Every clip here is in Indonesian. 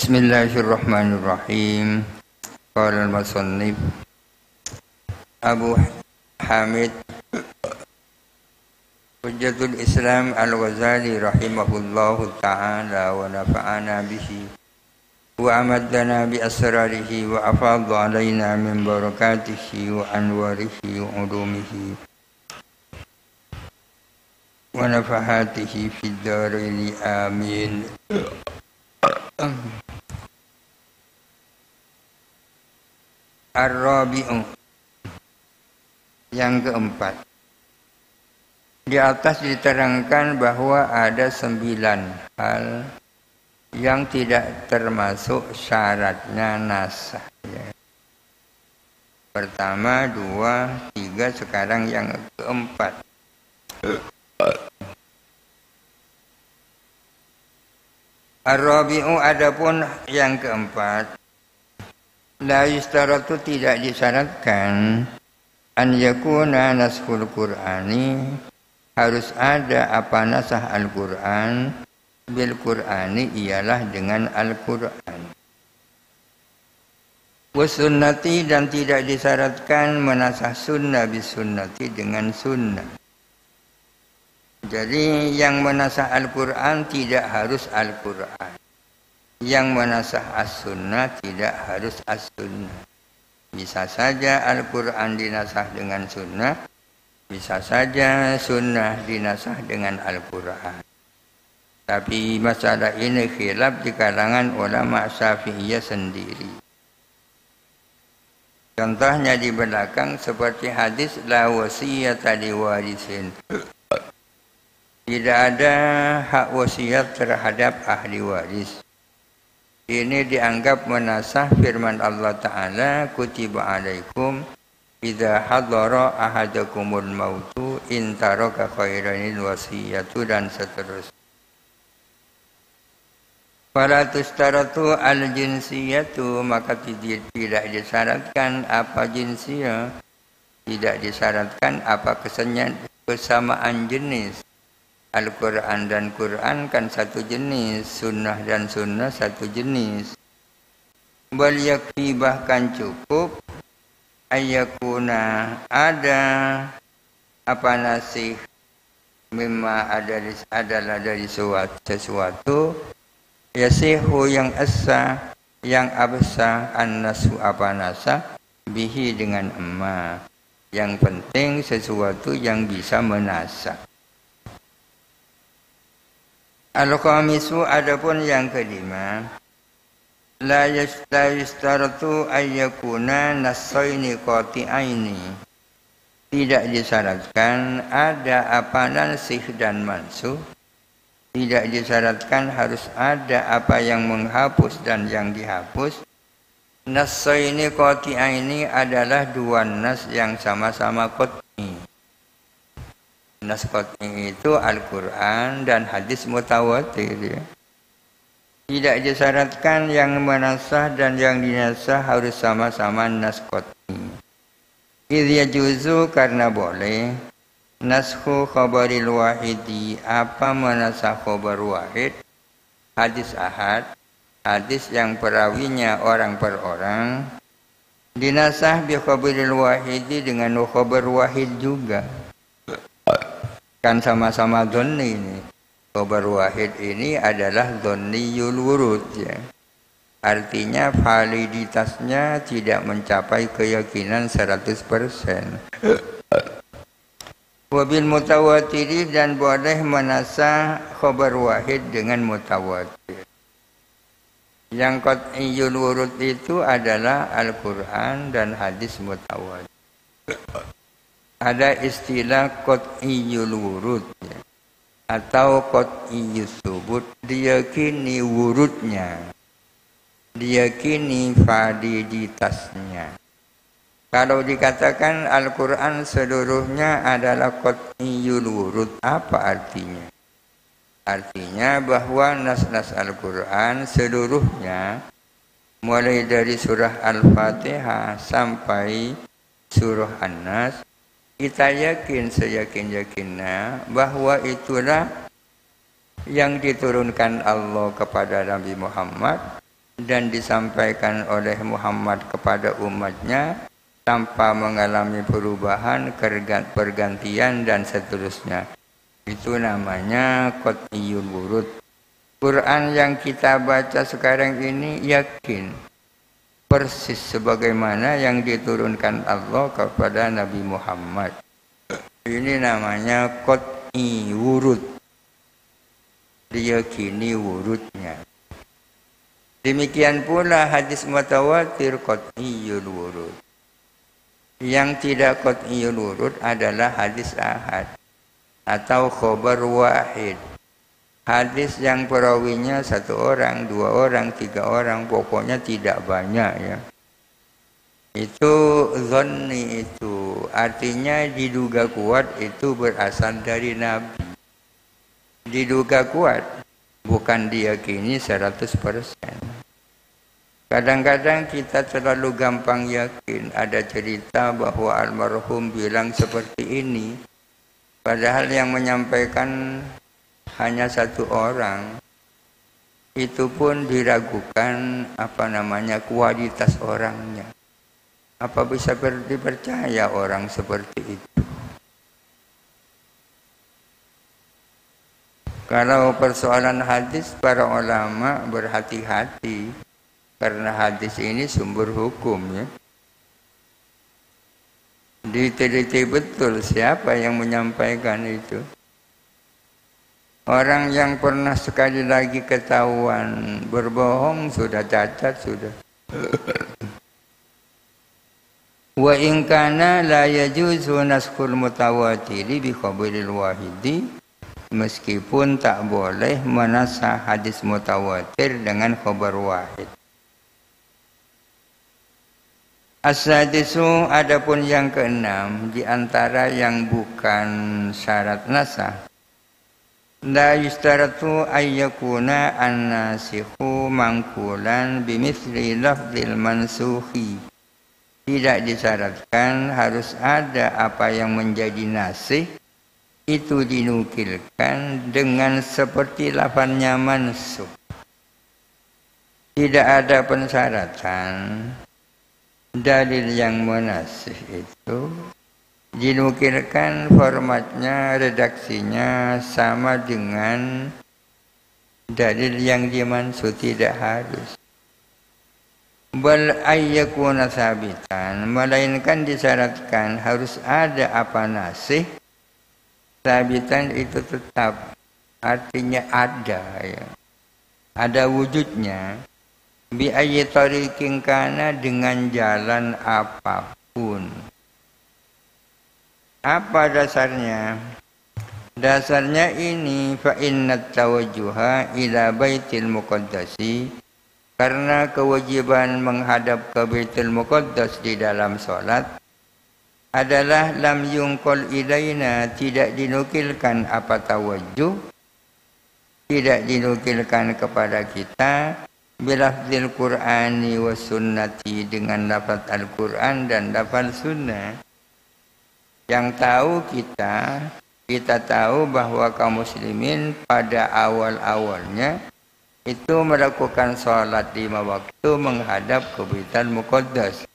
Bismillahirrahmanirrahim. Qala al-musannif Abu Hamid Hujjatul Islam Al-Ghazali rahimahullahu ta'ala wa nafa'ana bihi wa amaddana bi asrarihi wa afadha alaina min barakatihi wa anwarihi wa ulumihi wa nafahatihi fid dharaini amin. Ar-Rabi'u, yang keempat. Di atas diterangkan bahwa ada 9 hal yang tidak termasuk syaratnya nasakh. Pertama, 2, 3, sekarang yang keempat. Ar-Rabi'u, adapun yang keempat, la yustaratu, tidak disyaratkan, an yakuna naskhul Qur'ani, harus ada apa nasakh Al-Qur'an, bil Qur'ani, ialah dengan Al-Qur'an. Wa sunnati, dan tidak disyaratkan menasakh sunnah bis sunnati, dengan sunnah. Jadi yang menasakh Al-Qur'an tidak harus Al-Qur'an. Yang menasakh as-sunnah tidak harus as-sunnah. Bisa saja Al-Qur'an dinasakh dengan sunnah, bisa saja sunnah dinasakh dengan Al-Qur'an. Tapi masalah ini khilaf di kalangan ulama Syafi'iyah sendiri. Contohnya di belakang seperti hadis la wasiyata liwarisin. Tidak ada hak wasiat terhadap ahli waris. Ini dianggap menasakh firman Allah Ta'ala, kutiba alaikum idza hadara ahadakumul mautu in taraka khairanil wasiyatu, dan seterusnya. Fala tustaratu al-jinsiyatu, maka tidak disyaratkan apa jinsiyah, tidak disyaratkan apa kesamaan jenis. Al-Quran dan Quran kan satu jenis, sunnah dan sunnah satu jenis. Bal yakfi, bahkan cukup, ayyakuna, ada apa nasih, mimma adalah dari sesuatu, yasihu yang asa, yang absah, an-nasu apa nasah, bihi dengan emma. Yang penting sesuatu yang bisa menasakh. Al-khamisu, adapun yang kelima, la yustaratu ayyakuna nassaini qati'aini, tidak disyaratkan ada apa nasikh dan mansukh, tidak disyaratkan harus ada apa yang menghapus dan yang dihapus. Nassaini qati'aini adalah 2 nas yang sama-sama qat'i. Nas qat'i itu Al-Quran dan hadis mutawatir, ya. Tidak disyaratkan yang menasakh dan yang dinasakh harus sama-sama nas qat'i. Idh yajuzu, karena boleh, naskhu khabaril wahidi, apa menasakh khabar wahid, hadis ahad, hadis yang perawinya orang per orang, dinasakh bi khabaril wahidi, dengan khabar wahid juga. Kan sama-sama dhonni ini. Khabar wahid ini adalah dhonniyul wurud, ya. Artinya validitasnya tidak mencapai keyakinan 100%. Wabil mutawatiri, dan boleh menasakh khabar wahid dengan mutawatir. Yang qat'iyul wurud itu adalah Al-Quran dan hadis mutawatir. Ada istilah qat'iyul wurud, ya, atau qat'iyus subut, diyakini wurudnya, diyakini validitasnya. Kalau dikatakan Al-Quran seluruhnya adalah qat'iyul wurud, apa artinya? Artinya bahwa nas-nas Al-Quran seluruhnya, mulai dari surah Al-Fatihah sampai surah An-Nas, kita yakin seyakin-yakinnya bahwa itulah yang diturunkan Allah kepada Nabi Muhammad dan disampaikan oleh Muhammad kepada umatnya tanpa mengalami perubahan, pergantian dan seterusnya. Itu namanya qat'iyul wurud. Quran yang kita baca sekarang ini yakin persis sebagaimana yang diturunkan Allah kepada Nabi Muhammad. Ini namanya qat'i wurud. Diyakini wurudnya. Demikian pula hadis mutawatir qat'iyul wurud. Yang tidak qat'iyul wurud adalah hadis ahad atau khabar wahid. Hadis yang perawinya 1 orang, 2 orang, 3 orang, pokoknya tidak banyak ya. Itu dhanni itu. Artinya diduga kuat itu berasal dari Nabi. Diduga kuat, bukan diyakini 100%. Kadang-kadang kita terlalu gampang yakin. Ada cerita bahwa almarhum bilang seperti ini. Padahal yang menyampaikan hanya 1 orang. Itu pun diragukan kualitas orangnya. Apa bisa dipercaya orang seperti itu? Kalau persoalan hadis, para ulama berhati-hati. Karena hadis ini sumber hukum ya. Diteliti betul siapa yang menyampaikan itu. Orang yang pernah sekali lagi ketahuan berbohong sudah cacat sudah. Wa in kana la yajuzu naskhul mutawatiri bi khabaril wahidi, meskipun tak boleh menasah hadis mutawatir dengan khabar wahid. As-sadisu, adapun yang keenam di antara yang bukan syarat nasah. La yustaratu ayyakuna an-nasikhu mangkulan bimithli lafzil mansukhi. Tidak disyaratkan harus ada apa yang menjadi nasih itu dinukilkan dengan seperti lafaznya mansukh. Tidak ada pensyaratan dalil yang menasih itu dinukilkan formatnya, redaksinya sama dengan dalil yang dimansukh, tidak harus. Bal ayyakuna sabitan, melainkan disyaratkan harus ada apa nasih. Sabitan itu tetap, artinya ada ya. Ada wujudnya. Bi ayyi tariqin kana, dengan jalan apapun. Apa dasarnya? Dasarnya ini fa innat tawajjuha ila baitil muqaddasi, karena kewajiban menghadap ke Baitul Muqaddas di dalam salat adalah lam yungqal ilaina, tidak dinukilkan apa tawajjuh, tidak dinukilkan kepada kita bilafzil Qur'ani wa sunnati, dengan lafaz Al-Qur'an dan lafaz sunnah. Yang tahu kita tahu bahwa kaum muslimin pada awal-awalnya itu melakukan sholat 5 waktu menghadap ke Baitul Muqaddas.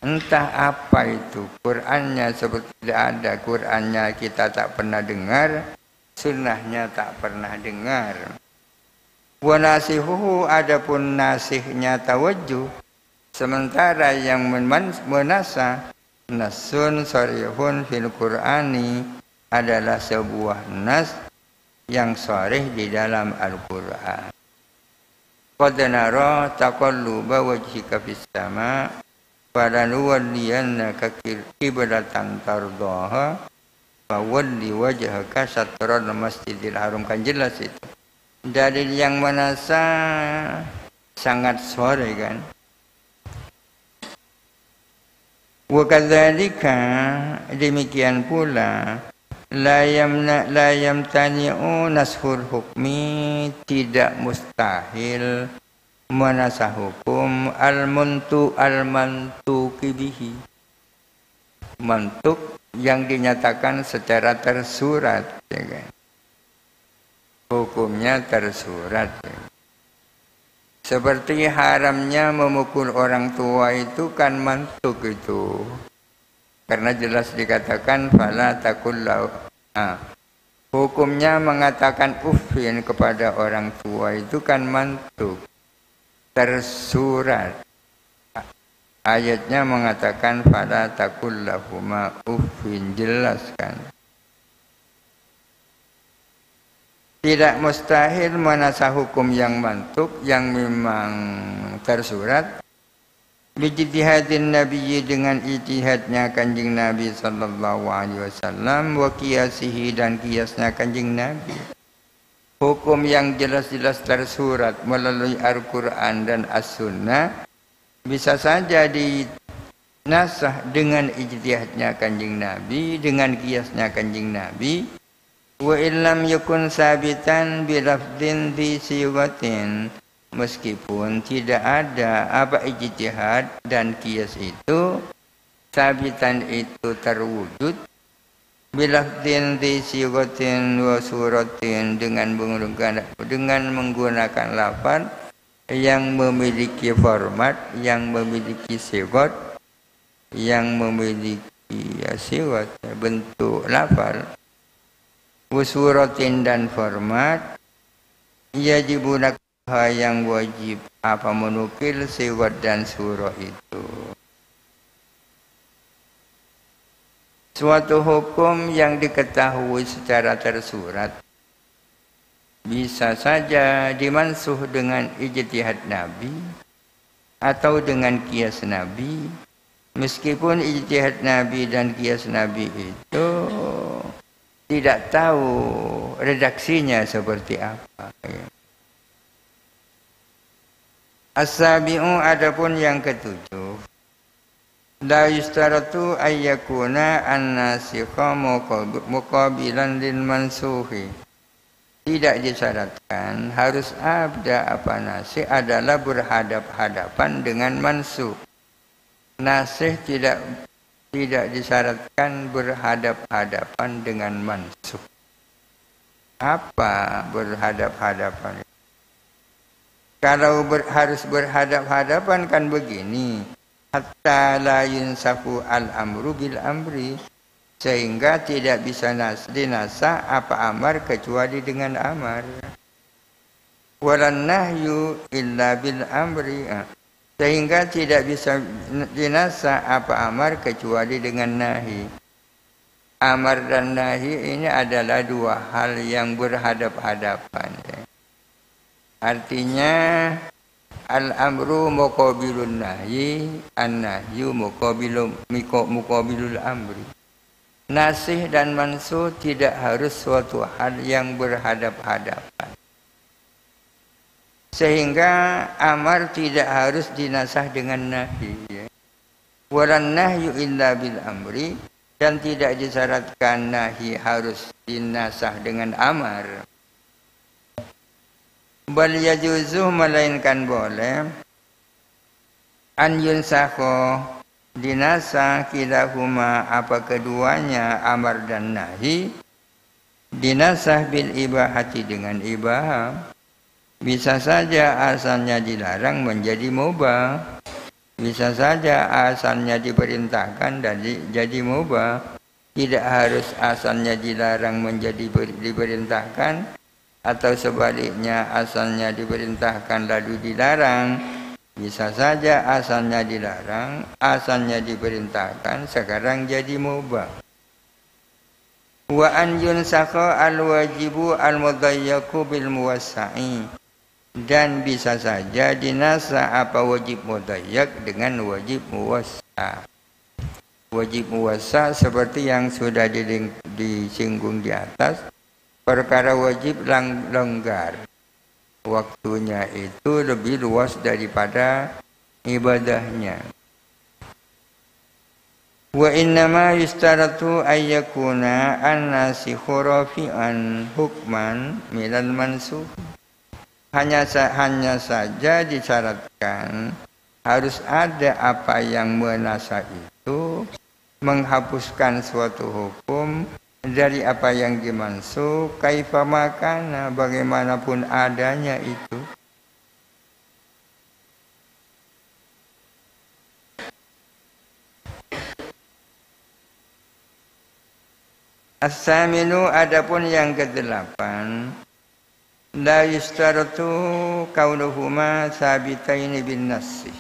Entah apa itu, Qur'annya seperti tidak ada, Qur'annya kita tak pernah dengar, sunnahnya tak pernah dengar. Wa nasihuhu, adapun nasihnya tawajjuh, sementara yang menasah nasun sharihun fil Qur'ani adalah sebuah nas yang sharih di dalam Al-Qur'an. Qad nara taqalluba wajhika fis sama' falanuwalliyannaka qiblatan tardaha fawalli wajhaka syatral masjidil haram. Kan jelas itu. Dalil yang menasah sangat sore kan. Wa kadzalika, demikian pula la yamtani'u nashul hukmi, tidak mustahil menasah hukum al-mantuqi bihi, mantuk yang dinyatakan secara tersurat ya kan? Hukumnya tersurat ya. Seperti haramnya memukul orang tua itu kan mantuk itu. Karena jelas dikatakan fala takul lahu. Hukumnya mengatakan uffin kepada orang tua itu kan mantuk. Tersurat. Ayatnya mengatakan fala takul lahuma uffin, jelaskan. Tidak mustahil menasah hukum yang mantuk yang memang tersurat bijtihadin nabiyyi dengan ijtihadnya kanjeng Nabi sallallahu alaihi wasallam wa qiyasihi dan kiasnya kanjeng Nabi. Hukum yang jelas-jelas tersurat melalui Al-Qur'an dan As-Sunnah bisa saja dinasah dengan ijtihadnya kanjeng Nabi, dengan kiasnya kanjeng Nabi. Wa illam yakun sabitan bilafdin di siwatin, meskipun tidak ada apa ijtihad dan qiyas itu, sabitan itu terwujud bilafdin di siwatin wa suratin dengan menggunakan lafaz yang memiliki format, yang memiliki siwat, yang memiliki siwat bentuk lafaz. Usuratin dan format yajibuna yang wajib apa menukil siwat dan surah itu. Suatu hukum yang diketahui secara tersurat bisa saja dimansuh dengan ijtihad Nabi atau dengan qiyas Nabi, meskipun ijtihad Nabi dan qiyas Nabi itu tidak tahu redaksinya seperti apa. As-sabi'u adapun yang ketujuh, la yustaratu ayyakuna an-nasikha muqabilan lil mansuhi. Tidak disyaratkan harus ada apa nasih adalah berhadap-hadapan dengan mansuh. Nasih tidak disyaratkan berhadap-hadapan dengan mansuh. Apa berhadap-hadapan? Kalau harus berhadap-hadapan kan begini. Hatta la yunsafu al-amru bil amri. Sehingga tidak bisa dinasah apa amar kecuali dengan amar. Walan nahyu illa bil amri. Sehingga tidak bisa dinasah apa amar kecuali dengan nahi. Amar dan nahi ini adalah dua hal yang berhadap-hadapan. Artinya al-amru muqabilun nahyi, an-nahyu muqabilul amri. Nasih dan mansuh tidak harus suatu hal yang berhadap-hadapan. Sehingga amar tidak harus dinasah dengan nahi. Walan nahyu illa bil amri, dan tidak disyaratkan nahi harus dinasah dengan amar. Bal yajuzu, melainkan boleh an yunsakho dinasah kilahuma apa keduanya amar dan nahi dinasah bil ibahati dengan ibahah. Bisa saja asalnya dilarang menjadi mubah. Bisa saja asalnya diperintahkan dan jadi mubah. Tidak harus asalnya dilarang menjadi diperintahkan, atau sebaliknya asalnya diperintahkan lalu dilarang. Bisa saja asalnya dilarang, asalnya diperintahkan, sekarang jadi mubah. Wa an yunsakha al-wajibu al-mudayyaku bil muwassa'i. Dan bisa saja dinasah apa wajib mudayyak dengan wajib muwassa'. Wajib muwassa' seperti yang sudah disinggung di atas. Perkara wajib longgar. Waktunya itu lebih luas daripada ibadahnya. Wa innama yustaratu ayyakuna an-nasikhu rafi'an hukman minal mansukh. Hanya saja disyaratkan harus ada apa yang menasah itu menghapuskan suatu hukum dari apa yang dimansuh, kaifa makana, bagaimanapun adanya itu. As-saminu adapun yang kedelapan, la yustaratu kaunuhuma sabitaini bin nasih.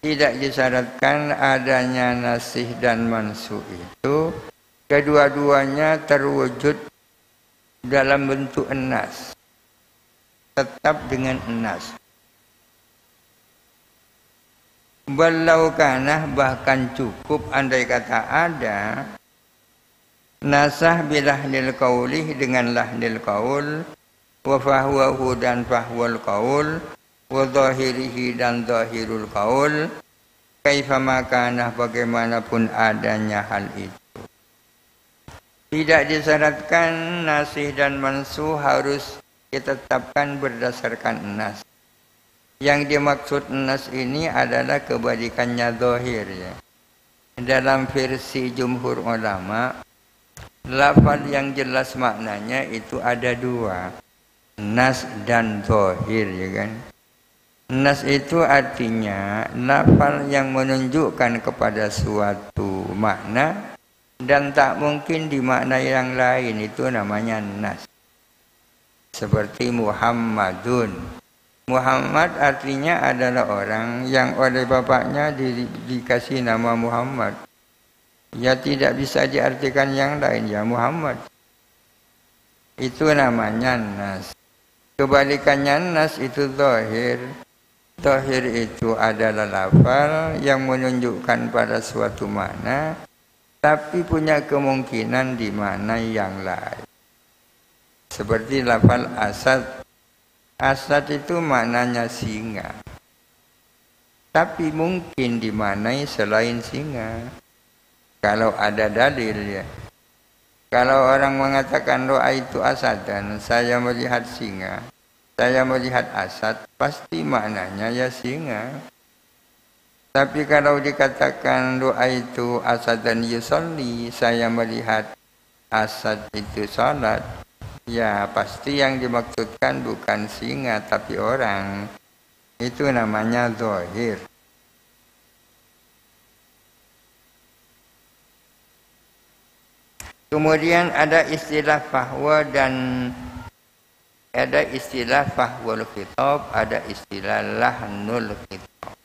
Tidak disyaratkan adanya nasih dan mansuh itu kedua-duanya terwujud dalam bentuk nas, tetap dengan nas. Walau kanah bahkan cukup andai kata ada nasah bilahnil qaulih dengan lahnil qaul, wa fahuwahu dan fahwal qaul, wa zahirihi dan zahirul qaul, kaifama kanah bagaimanapun adanya hal itu. Tidak disyaratkan nasih dan mansuh harus ditetapkan berdasarkan nas. Yang dimaksud nas ini adalah kebalikannya zahir ya. Dalam versi jumhur ulama, lafaz yang jelas maknanya itu ada dua, nas dan zahir ya kan. Nas itu artinya lafaz yang menunjukkan kepada suatu makna dan tak mungkin dimaknai yang lain, itu namanya nas. Seperti Muhammadun. Muhammad artinya adalah orang yang oleh bapaknya dikasih nama Muhammad. Ya tidak bisa diartikan yang lain, ya Muhammad. Itu namanya nas. Kebalikannya nas itu zahir. Zahir itu adalah lafal yang menunjukkan pada suatu makna, tapi punya kemungkinan di mana yang lain. Seperti lafal asad. Asad itu maknanya singa, tapi mungkin dimaknai selain singa. Kalau ada dalil ya. Kalau orang mengatakan doa itu asadan, saya melihat singa, saya melihat asad, pasti maknanya ya singa. Tapi kalau dikatakan doa itu asadan yusolli, saya melihat asad itu salat, ya pasti yang dimaksudkan bukan singa tapi orang. Itu namanya zahir. Kemudian ada istilah fahwa dan ada istilah fahwal khitab, ada istilah lahnul khitab.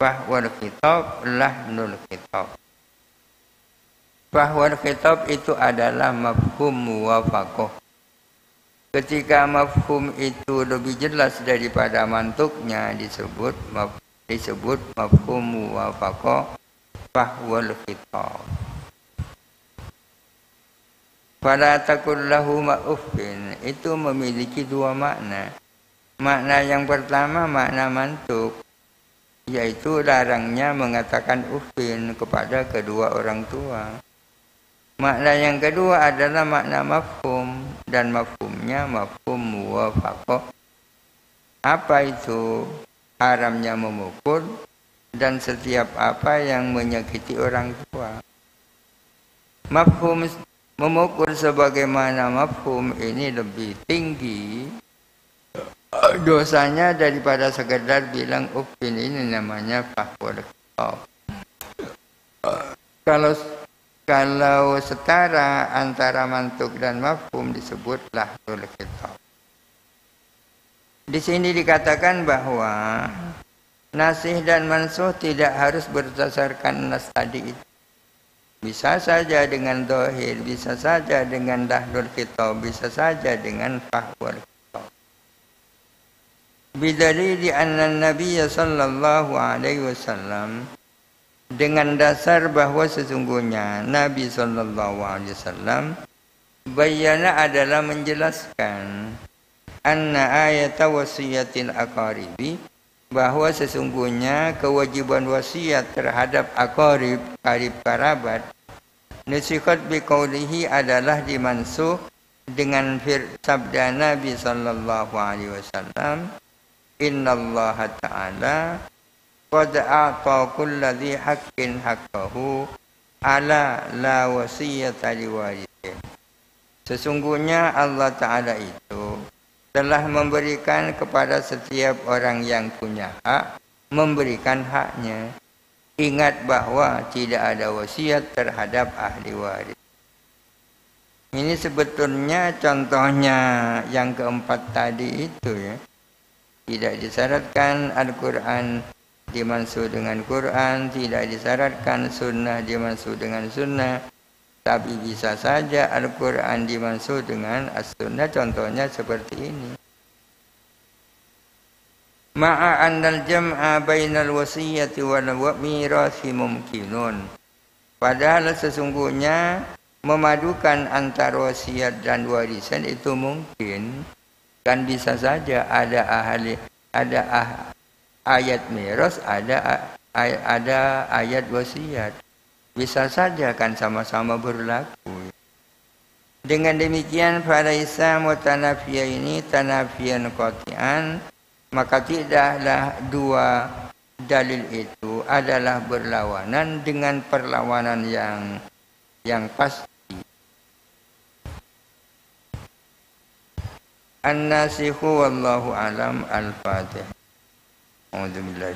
Fahwal khitab, lahnul khitab. Fahwal khitab itu adalah mafhum muwafaqah. Ketika mafhum itu lebih jelas daripada mantuknya disebut mafhum muwafaqah fahwal khitab. Fala takul lahu ma'uffin, itu memiliki dua makna. Makna yang pertama makna mantuk, yaitu larangnya mengatakan uffin kepada kedua orang tua. Makna yang kedua adalah makna mafhum, dan mafhumnya mafhum muwafaqah. Apa itu? Haramnya memukul dan setiap apa yang menyakiti orang tua. Mafhum memukul sebagaimana mafhum ini lebih tinggi dosanya daripada sekedar bilang uffin. Ini namanya fahwal khitab. Kalau setara antara mantuk dan mafhum disebut lahnul khitab. Di sini dikatakan bahwa nasih dan mansuh tidak harus berdasarkan nas tadi itu. Bisa saja dengan zahir, bisa saja dengan lahnul khitab, bisa saja dengan fahwal khitab. Bidalili anna Nabi sallallahu alaihi wasallam, dengan dasar bahwa sesungguhnya Nabi sallallahu alaihi wasallam bayana adalah menjelaskan anna ayata wasiyatil aqaribi, bahwa sesungguhnya kewajiban wasiat terhadap aqarib, karib karabat, nusikhat biqaulihi adalah dimansuh dengan sabda Nabi sallallahu alaihi wasallam, innallaha ta'ala qad a'ta kulli haqqin haqqahu ala la wasiyata liwarithin. Sesungguhnya Allah Ta'ala itu telah memberikan kepada setiap orang yang punya hak, memberikan haknya. ingat bahwa tidak ada wasiat terhadap ahli waris. Ini sebetulnya contohnya yang keempat tadi itu ya. Tidak disyaratkan Al-Quran dimansukh dengan Quran, tidak disyaratkan sunnah dimansukh dengan sunnah, tapi bisa saja Al-Quran dimansukh dengan as-sunnah. Contohnya seperti ini. Ma'a annal jam'a bainal wasiyyati wal mirathi mumkinun. Padahal sesungguhnya memadukan antara wasiat dan warisan itu mungkin. Kan bisa saja ada ayat miras, ada ayat wasiat. Bisa saja kan sama-sama berlaku. Dengan demikian falaisa mutanafiya ini tanafiyan qati'an, maka tidaklah dua dalil itu adalah berlawanan dengan perlawanan yang pasti. An-nasikhu wallahu alam. Al-Fatihah. A'udzu billahi